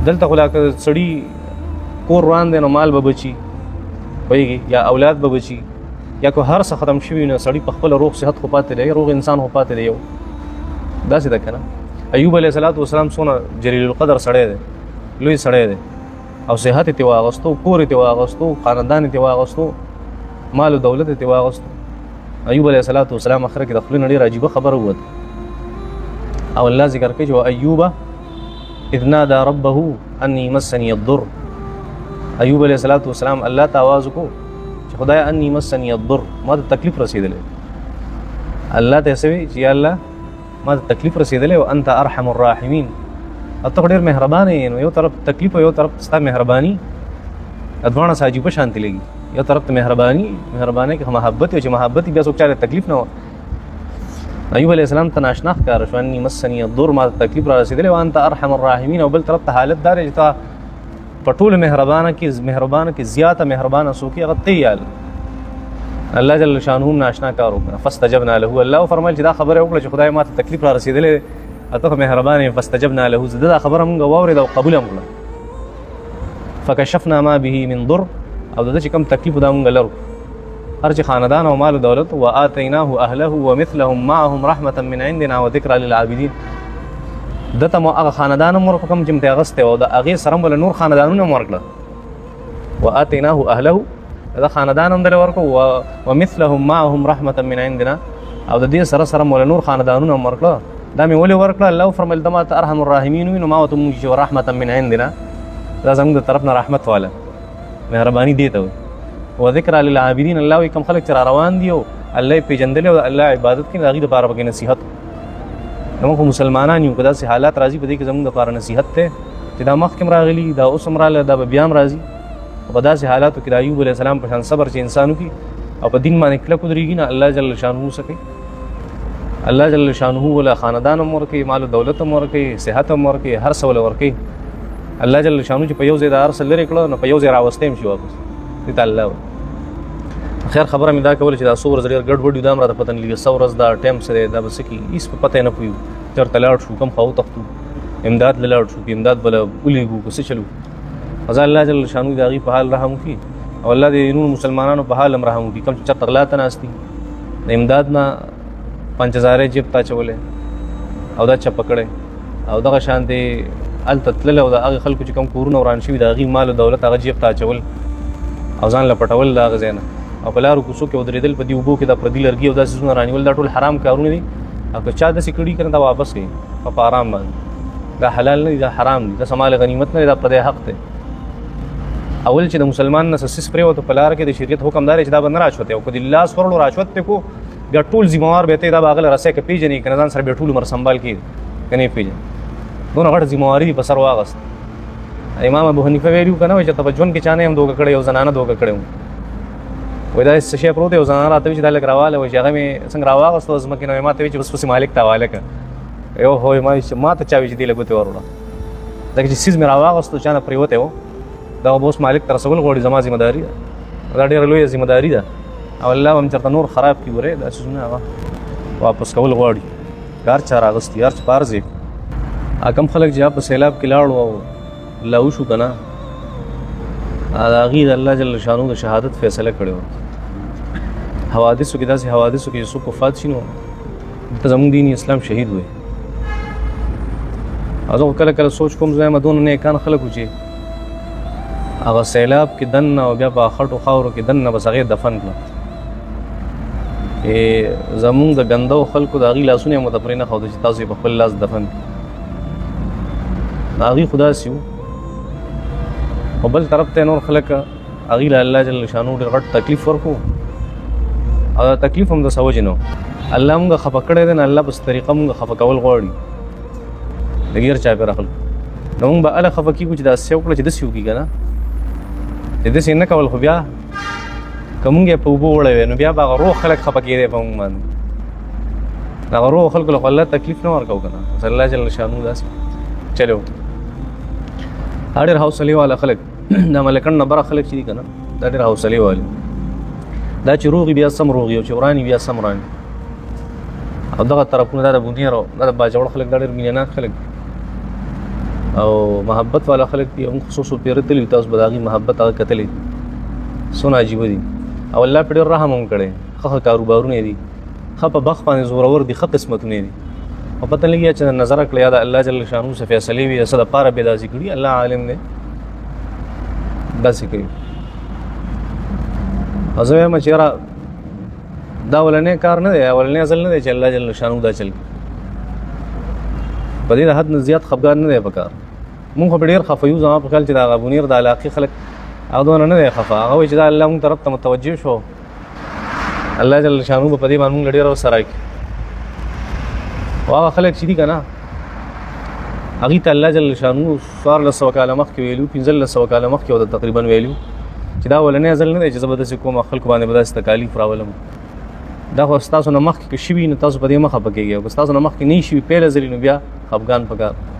دلته خو لا که سړي کور روان دی نو مال به بچي پوهېږي یا اولاد به بچي یا که هر څه ختم شوي نو سړي په خپله روغ صحت خو پاتې دی روغ انسان خو پاتې دی یو داسې ده که نه ایوب علیه السلام څونه جلیل القدر سړی دی لوی سړی دی او صحت یې ترې واغېستو کور یې ترې واغېستو خاندان یې ترې واغېستو مال و دولت یې ترې واغېستو ایوب علیه السلام اخره کې د خولې نه ډېره عجیبه خبره ووته او الله ذکر کوي چې وایوب اذ نادى ربه انی مسنی الضر ایوب علیه السلام الله ته آواز وکړو چې خدایه انی مسنی الضر ما ته تکلیف رسېدلی الله ته یې څه وي چې یا الله ما ته تکلیف رسېدلی او انت ارحم الراحمین او ته خو ډېر مهربانه یې نو یو طرف تکلیف او یو طرف ستا مهرباني دواړه څه عجیبه شانتې لګي یو طرف ته مهربانۍ کې محبت وي چې محبت بیا څوک چاته تکلیف نه وه ایوب علیه السلام ته ناشنا ښکاره شو انی مسنی الضر ما ته تکلیف را رسېدلی او انت ارحم الراحمین او بل طرف ته حالت دا دی چې تا په ټولو مهربانه کې زیاته مهربانه څوک یې هغه ته یې الله جل شانه هم ناشنا کار وکړه فاستجبنا له الله فرمایل چې دا خبره وکړه چې خدای ما ته تکلیف را رسېدلی ته خو مهربان یې فاستجبنا له زه دا خبره مونږ واورېده او قبوله هم کړه فکشفنا ما به من ضر او د ده چې کوم تکلیف دا مونږ لرو هر چې خاندان او مال و دولت وآتیناه اهله ومثلهم معهم رحمة من عندنا وذکرى للعابدین دته مو هغه خاندان هم ورکړه کوم چې مې اغوستی و د هغې سره هم نور خاندانونه هم ورکړه وآتیناه اهله دا خاندان هم دله ورکړو ومثلهم معهم رحمة من عندنا او د دې سره سره مو نور خاندانونه هم ورکړه دا مې ولې ورکړه الله فرمایل د ما ته ارحم الراحمین وي نو ما ورته وموږي چې رحمة من عندنا دا زموږ د طرف نه رحمت واله مهرباني دې ته وي وذکرى للعابدین الله وایي کوم خلک چې را روان دي او الله یې پېژندلی او د الله عبادت کوي د هغې دپاره پکې نصیحت زموږ خو مسلمانان یو که داسې حالات راځي په دې کې زموږ دپاره نصیحت دی چې دا مخکې هم راغلي دا اوس هم راغلی دا به بیا هم راځي په داسې حالاتو کې د ایوب علیه السلام په شان صبر چې انسان وکړي او په دین باندې کلک ودرېږي نه الله جل شانه څه کوي الله جل شانه ولا خاندان هم ورکوي مال و دولت هم ورکوي صحت هم ورکوي هر څه وله ورکوي الله جل شانه چې په یو ځای د هر څه لرې کړه نو په یو ځای راوستی هم شي واپس دې ته الله خیر خبره مې دا کوله چې دا څو ورځې ډېر ګډوډ وي دا هم راته پته نه لګي څه ورځ دا ټایم څه دی دا به څه کي هېڅ په پته یې نه پوهېږو چېرته لاړ شو کوم خوا وتښتو امداد له لاړ شو که امداد به له ولېږو که څه چلو غزا الله جل شانه د هغې په حال رحم وکړي او الله د نورو مسلمانانو په حال هم رحم وکړي کوم چې چېرته غلا ته ناست دي د امداد نه 5000 جیب ته اچولی او دا چپه کړی او دغه شانتې هلته تللی او د هغې خلکو چې کوم کورونه وران شوي د هغې مال و دولت هغه جیب ته اچول او ځان له پټول د هغه ځای نه او په لارو کوڅو کې ودرېدل په دې اوبو کې دا پردي لرګي او دا څیزونه رانیول دا ټول حرام کارونه دي او که چا داسې کړي که نه دا واپس کوي په آرام باندې دا حلال نه دي دا حرام دي دا سمال غنیمت نه دی دا پردی حق دی اول چې د مسلمان نه څه څیز پرېوته په لاره کې د شریعت حکم دا دی چې دا به نه راشوت او که د لاس ورلو راشوت پرې کو بیا ټول ذموار به ته دا به هغه له رسۍ که پېژنې که نه ځان سره بیا ټول عمر سنبال کړي که نه یې پېژنې دونه غټه ذمواري دي په سر واغست امام ابو حنیفه ویلي که نه وایي چې ته په ژوند کې چا نه یم دوکه کړی او زنانه دوکه کړی وم وایي دا څه شی پروت دی او زنانه راته وایي چې دا لږ راواله وایي چې هغه مې څنګه راواغسته ځمکې نه ما ته وایي چې بس پسې مالک ته حواله کړه یو هو ما ته چا وایي چې دې له ګوتې وروړه ځکه چې څیز مې راواغستو چا نه پرېوتی و دا به اوس مالک ته رسول غواړي زما ذمهداري ده دا ډېره لویه ذمهداري ده او الله به هم چېرته نور خراب کړي ورې دا څیزونه هغه واپس کول غواړي هر چا راغستي هر چا په هر ځای کوم خلک چې په سیلاب کې لاړو او لاو شو که نه د هغې د الله جل شانو د شهادت فیصله کړې وه حوادثو کې داسې حوادثو کې چې څوک وفات شي نو دلته زموږ دین اسلام شهید وی او زه کله کله سوچ کوم زه یم دونه نیکان خلک و چې هغه سیلاب کې دننه او بیا په خټو خاورو کې دننه بس هغې دفن کړه زمونږ د ګندو خلکو د هغې لاسونه یې مو ته پرې نه ښوده چې تاسو یې په خپل لاس دفن کړي د هغې خو داسې وو په بل طرف ته نور خلک هغې له الله جل شانو ډېر غټ تکلیف ورکړو او دا تکلیف هم د څه وجې نه و الله مونږ خفه کړی دی نه الله په څه طریقه مونږ خفه کول غواړي د غیر چاپېره خلکو نو مونږ به هله خفه کېږو چې داسې وکړه چې داسې وکړي که نه چې داسې نه کول خو بیا که مونږ یې په اوبو وړی وی نو بیا به هغه روغ خلک خفه کېدی په مونږ باندې د هغه روغ خلکو له خو الله تکلیف نه ورکوو که نه بس الله جل شانو داسې چلو دا ډېر حوصلې والا خلک دا ملکڼ نه بره خلک چې دي که نه دا ډېر حوصلې والي دا چې روغ بیا سم روغ او چې وراني بیا سم وراني او دغه طرفونه دا د بونیر او دا د باجوړ خلک دا ډېر مینهناک خلک او محبت والا خلک دي هم خصوصو پیرتلی تاسو به داغي محبت هغه کتلې سونه عجیب دي او الله په ډېر رحم هم کړي خو کاروبارونه دي خپه بخ باندې زورور دي خپه قسمتونه دي او پته لګي چې نظر کړی دا الله جل شانو څخه فیصله وي اسد پاره به داسي کړی الله عالم دی داسي کوي ازوی ما چیرې دا ولنې کار نه دی ولنې ځل نه دی چې الله جل شانو دا چل په دې حد نه زیات خفګان نه دی پکار مونږ په ډېر خفیو ځما په خل چې دا غبونیر د علاقې خلک اغه نه دی خفا هغه چې دا الله مونږ طرف ته متوجه شو الله جل شانو په دې باندې مونږ ډېر سره کوي واغه خلک چې دي کنه هغه ته الله جل شانو 1400 کاله مخکې ویلو 1500 کاله مخکې او تقریبا ویلو چې دا ولنې ځل نه دی چې زبردست کوم خلک باندې بداس تکالیف راولم دا خو تاسو نه مخکې شوي نو تاسو په دې مخه پکېږي او تاسو نه مخکې نه شي پیله ځلی نو بیا خفګان پکار